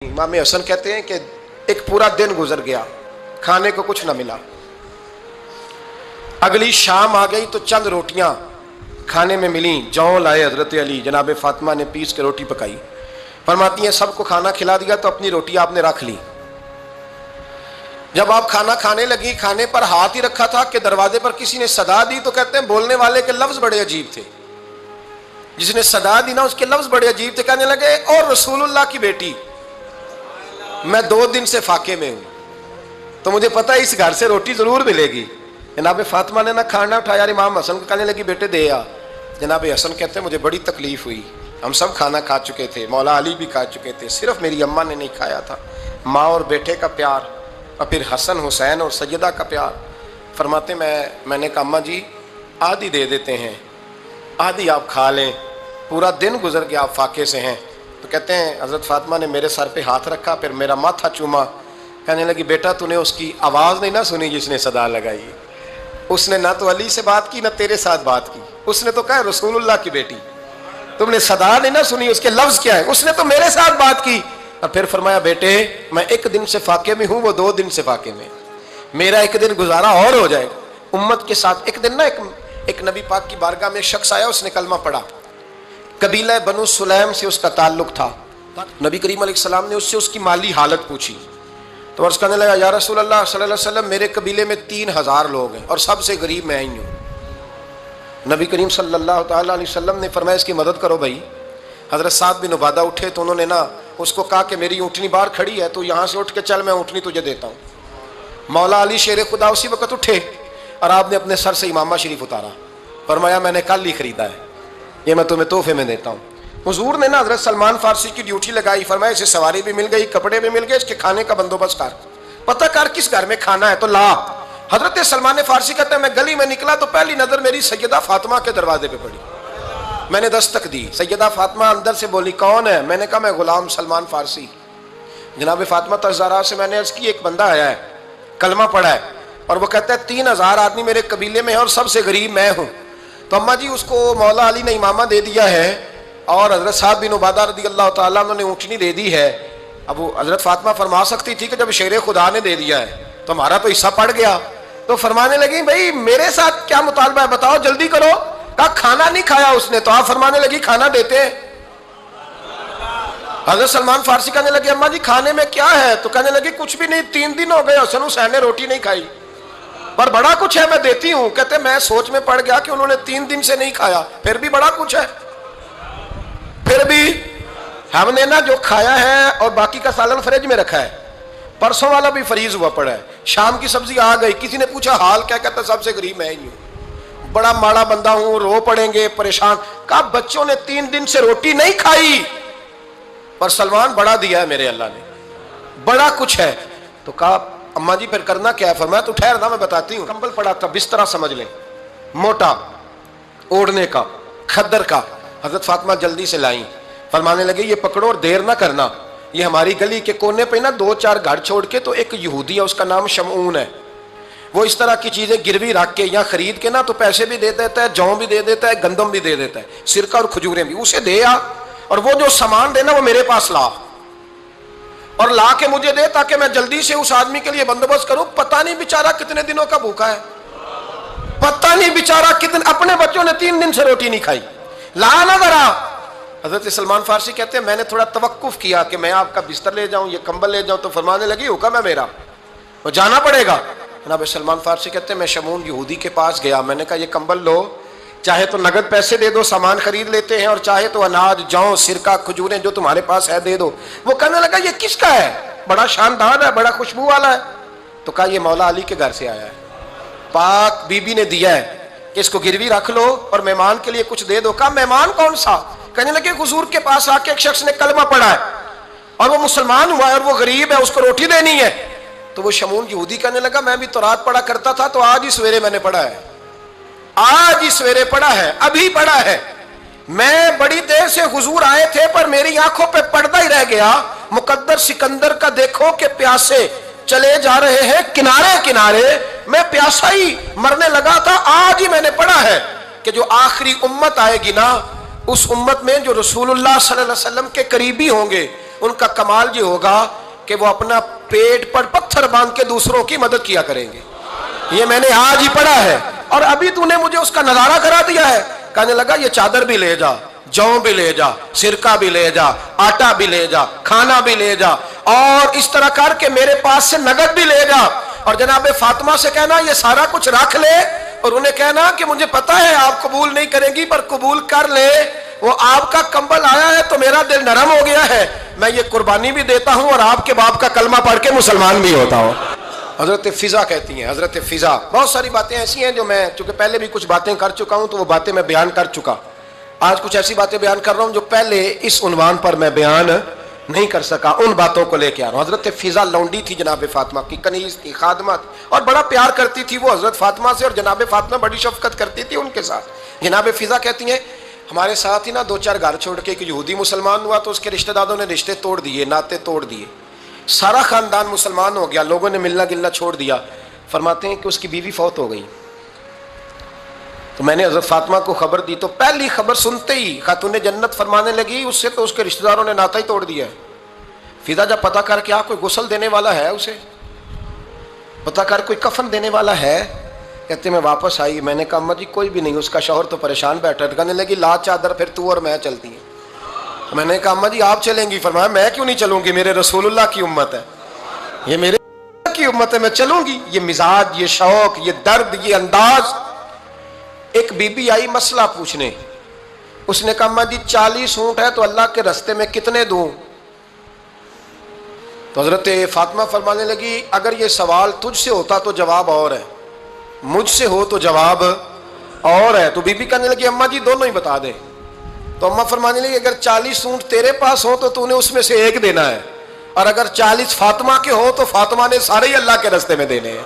इमाम हसन कहते हैं कि एक पूरा दिन गुजर गया, खाने को कुछ ना मिला। अगली शाम आ गई तो चंद रोटियां खाने में मिली। जौ लाए हजरत अली, जनाब फातिमा ने पीस के रोटी पकाई। फरमाती हैं सबको खाना खिला दिया तो अपनी रोटी आपने रख ली। जब आप खाना खाने लगी, खाने पर हाथ ही रखा था कि दरवाजे पर किसी ने सदा दी। तो कहते हैं बोलने वाले के लफ्ज बड़े अजीब थे। जिसने सदा दी ना उसके लफ्ज बड़े अजीब थे। कहने लगे और रसूलुल्लाह की बेटी, मैं 2 दिन से फाके में हूं तो मुझे पता है इस घर से रोटी जरूर मिलेगी। जनाब फातिमा ने ना खाना उठाया, इमाम हसन को कहने लगी बेटे दे आ। जनाब हसन कहते हैं मुझे बड़ी तकलीफ हुई, हम सब खाना खा चुके थे, मौला अली भी खा चुके थे, सिर्फ मेरी अम्मा ने नहीं खाया था। माँ और बेटे का प्यार और फिर हसन हुसैन और सैयदा का प्यार। फरमाते मैंने कहा अम्मा जी आधी दे देते हैं, आधी आप खा लें, पूरा दिन गुजर गया आप फाके से हैं। तो कहते हैं हज़रत फातिमा ने मेरे सर पे हाथ रखा, फिर मेरा माथा चूमा। कहने लगी बेटा तूने उसकी आवाज़ नहीं ना सुनी जिसने सदा लगाई। उसने ना तो अली से बात की ना तेरे साथ बात की, उसने तो कहा रसूलुल्लाह की बेटी। तुमने सदा नहीं ना सुनी, उसके लफ्ज़ क्या है, उसने तो मेरे साथ बात की। और फिर फरमाया बेटे मैं 1 दिन से फाके में हूँ, वो 2 दिन से फाके में, मेरा 1 दिन गुजारा और हो जाएगा उम्मत के साथ। एक दिन ना एक नबी पाक की बारगाह में एक शख्स आया, उसने कलमा पढ़ा। कबीला बनु सुलैम से उसका ताल्लुक था। नबी करीम अलैहिस्सलाम ने उससे उसकी माली हालत पूछी तो अर्ज़ करने लगा या रसूल अल्लाह सल्लल्लाहु अलैहि वसल्लम मेरे कबीले में 3000 लोग हैं और सबसे गरीब मैं ही हूँ। नबी करीम सल्लल्लाहु अलैहि वसल्लम ने फरमाया इसकी मदद करो भाई। हज़रत साद बिन उबादा उठे तो उन्होंने ना उसको कहा कि मेरी ऊँटनी बाहर खड़ी है, तो यहाँ से उठ के चल, मैं ऊँटनी तुझे देता हूँ। मौला अली शेर खुदा उसी वक्त उठे और आपने अपने सर से इमामा शरीफ उतारा। फरमाया मैंने कल ही खरीदा है, ये मैं तुम्हें तोहफे में देता हूँ। हुजूर ने ना हज़रत सलमान फारसी की ड्यूटी लगाई। फरमाया इसे सवारी भी मिल गई, कपड़े भी मिल गए, इसके खाने का बंदोबस्त कर, पता कर किस घर में खाना है तो ला। हज़रत सलमान फारसी कहते हैं मैं गली में निकला तो पहली नज़र मेरी सैयदा फातिमा के दरवाजे पे पड़ी। मैंने दस्तक दी, सैयदा फातिमा अंदर से बोली कौन है? मैंने कहा मैं गुलाम सलमान फारसी। जनाब फातिमा तज़ारा से मैंने अर्ज़ की एक बंदा आया है, कलमा पढ़ा है और वो कहता है 3000 आदमी मेरे कबीले में है और सबसे गरीब मैं हूँ। तो अम्मा जी उसको मौला अली ने इमामा दे दिया है और हज़रत साद बिन उबादा रज़ियल्लाहु ताला अन्हु ने ऊँटनी दे दी है। अब वो हज़रत फातिमा फरमा सकती थी कि जब शेर खुदा ने दे दिया है तो हमारा तो हिस्सा पड़ गया। तो फरमाने लगी भाई मेरे साथ क्या मुतालबा है बताओ, जल्दी करो। कहा खाना नहीं खाया उसने। तो आप फरमाने लगी खाना देते हैं। हज़रत सलमान फारसी कहने लगे अम्मा जी खाने में क्या है? तो कहने लगी कुछ भी नहीं, 3 दिन हो गए हसन हुसैन ने रोटी नहीं खाई, पर बड़ा कुछ है मैं देती हूँ। कहते मैं सोच में पड़ गया कि उन्होंने 3 दिन से नहीं खाया, फिर भी बड़ा कुछ है। फिर भी हमने ना जो खाया है और बाकी का सालन फ्रिज में रखा है, परसों वाला भी फ्रीज हुआ पड़ा है, शाम की सब्जी आ गई। किसी ने पूछा हाल क्या? कहता सबसे गरीब मैं ही हूँ, बड़ा माड़ा बंदा हूँ, रो पड़ेंगे, परेशान। कहा बच्चों ने 3 दिन से रोटी नहीं खाई पर सलमान बड़ा दिया है मेरे अल्लाह ने, बड़ा कुछ है। तो कहा अम्मा जी फिर करना क्या है? फरमाया तो ठहर ना मैं बताती हूँ। कंबल पड़ा था, बिस्तरा समझ लें, मोटा ओढ़ने का, खद्दर का। हज़रत फातिमा जल्दी से लाई। फरमाने लगे ये पकड़ो और देर ना करना। ये हमारी गली के कोने पे ना 2-4 घर छोड़ के तो एक यहूदी है, उसका नाम शमऊन है, वो इस तरह की चीज़ें गिरवी रख के या खरीद के ना तो पैसे भी दे देता है, जौ भी दे देता है, गंदम भी दे देता है, सिरका और खजूरें भी। उसे दे आ और वो जो सामान देना वो मेरे पास ला और ला के मुझे दे ताकि मैं जल्दी से उस आदमी के लिए बंदोबस्त करूं। पता नहीं बेचारा कितने दिनों का भूखा है, पता नहीं बेचारा कितने, अपने बच्चों ने 3 दिन से रोटी नहीं खाई, ला ना जरा। हजरत सलमान फारसी कहते हैं मैंने थोड़ा तवक्कुफ किया कि मैं आपका बिस्तर ले जाऊं, ये कंबल ले जाऊं। तो फरमाने लगी हुक्म है मेरा, वो जाना पड़ेगा। जनाब सलमान फारसी कहते हैं मैं शमून यहूदी के पास गया, मैंने कहा ये कंबल लो, चाहे तो नगद पैसे दे दो, सामान खरीद लेते हैं, और चाहे तो अनाज, जौ, सिरका, खजूरें जो तुम्हारे पास है दे दो। वो कहने लगा ये किसका है? बड़ा शानदार है, बड़ा खुशबू वाला है। तो कहा ये मौला अली के घर से आया है, पाक बीबी ने दिया है कि इसको गिरवी रख लो और मेहमान के लिए कुछ दे दो। कहा मेहमान कौन सा? कहने लगे हुजूर के पास आके एक शख्स ने कलमा पढ़ा है और वो मुसलमान हुआ है और वो गरीब है, उसको रोटी देनी है। तो वो शमून यहूदी कहने लगा मैं भी तो रात पढ़ा करता था, तो आज ही सवेरे मैंने पढ़ा है, आज ही सवेरे पढ़ा है, अभी पढ़ा है। मैं बड़ी देर से हुजूर आए थे पर मेरी आंखों पे पर्दा ही रह गया। मुकद्दर सिकंदर का देखो कि प्यासे चले जा रहे हैं किनारे किनारे, मैं प्यासा ही मरने लगा था, आज ही मैंने पढ़ा है कि जो आखिरी उम्मत आएगी ना, उस उम्मत में जो रसूलुल्लाह सल्लल्लाहु अलैहि वसल्लम के करीबी होंगे ان کا کمال یہ ہوگا کہ وہ اپنا پیٹ پر پتھر باندھ کے دوسروں کی مدد کیا کریں گے. یہ میں نے آج ہی پڑھا ہے اور ابھی تو نے مجھے اس کا نظارہ کرا دیا ہے. کہنے لگا یہ چادر بھی لے جا, جو بھی لے جا, سرکہ بھی لے جا, آٹا بھی لے جا, کھانا بھی لے جا, اور اس طرح کر کے میرے پاس سے نقد بھی لے جا, اور جناب فاطمہ سے کہنا یہ سارا کچھ رکھ لے, اور انہیں کہنا کہ مجھے پتا ہے آپ قبول نہیں کریں گی پر قبول کر لے, وہ آپ کا کمبل آیا ہے تو میرا دل نرم ہو گیا ہے, میں یہ قربانی بھی دیتا ہوں اور آپ کے باپ کا کلمہ پڑھ کے مسلمان بھی ہوتا ہوں. حضرت فضا کہتی ہیں, حضرت فضا. بہت ساری باتیں ایسی ہیں جو میں چونکہ پہلے بھی کچھ باتیں کر چکا ہوں تو وہ باتیں میں بیان کر چکا. آج کچھ ایسی باتیں بیان کر رہا ہوں جو پہلے اس عنوان پر میں بیان نہیں کر سکا, ان باتوں کو لے کے آ رہا ہوں. حضرت فضا لونڈی تھی جناب فاطمہ کی, کنیز تھی, خادمہ تھی, اور بڑا پیار کرتی تھی وہ حضرت فاطمہ سے, اور جناب فاطمہ بڑی شفقت کرتی تھی ان کے ساتھ. جناب فضا کہتی ہیں ہمارے ساتھ ہی نا 2-4 گھر چھوڑ کے ایک یہودی مسلمان ہوا تو اس کے رشتہ داروں نے رشتے توڑ دیے, ناطے توڑ دیے, سارا خاندان مسلمان ہو گیا, لوگوں نے ملنا گلنا چھوڑ دیا. فرماتے ہیں کہ اس کی بیوی فوت ہو گئی. تو میں نے حضرت فاطمہ کو خبر دی تو پہلی خبر سنتے ہی خاتون جنت فرمانے لگی اس سے تو اس کے رشتہ داروں نے ناتا ہی توڑ دیا ہے. فضا جب پتہ کر کے کوئی غسل دینے والا ہے, اسے پتہ کر کوئی کفن دینے والا ہے, کہتے میں واپس آئی. میں نے کہا اماں جی کوئی بھی نہیں, اس کا شوہر تو پریشان بیٹھا ہے. کہنے لگی لا چادر پھر تو اور میں چلتی ہیں. میں نے کہا اماں جی آپ چلیں گی؟ فرمایا میں کیوں نہیں چلوں گی, میرے رسول اللہ کی امت ہے, یہ میرے کی امت ہے, میں چلوں گی. یہ مزاج, یہ شوق, یہ درد, یہ انداز. ایک بی بی آئی مسئلہ پوچھنے, اس نے کہا اماں جی 40 اونٹ ہے تو اللہ کے رستے میں کتنے دوں؟ تو حضرت فاطمہ فرمانے لگی اگر یہ سوال تجھ سے ہوتا تو جواب اور ہے, مجھ سے ہو تو جواب اور ہے. تو بی بی کہنے لگی اماں جی دونوں ہی بتا دیں. تو اماں فرمانے لگی اگر 40 اونٹ تیرے پاس ہو تو نے اس میں سے ایک دینا ہے, اور اگر 40 فاطمہ کے ہو تو فاطمہ نے سارے ہی اللہ کے رستے میں دینے ہیں.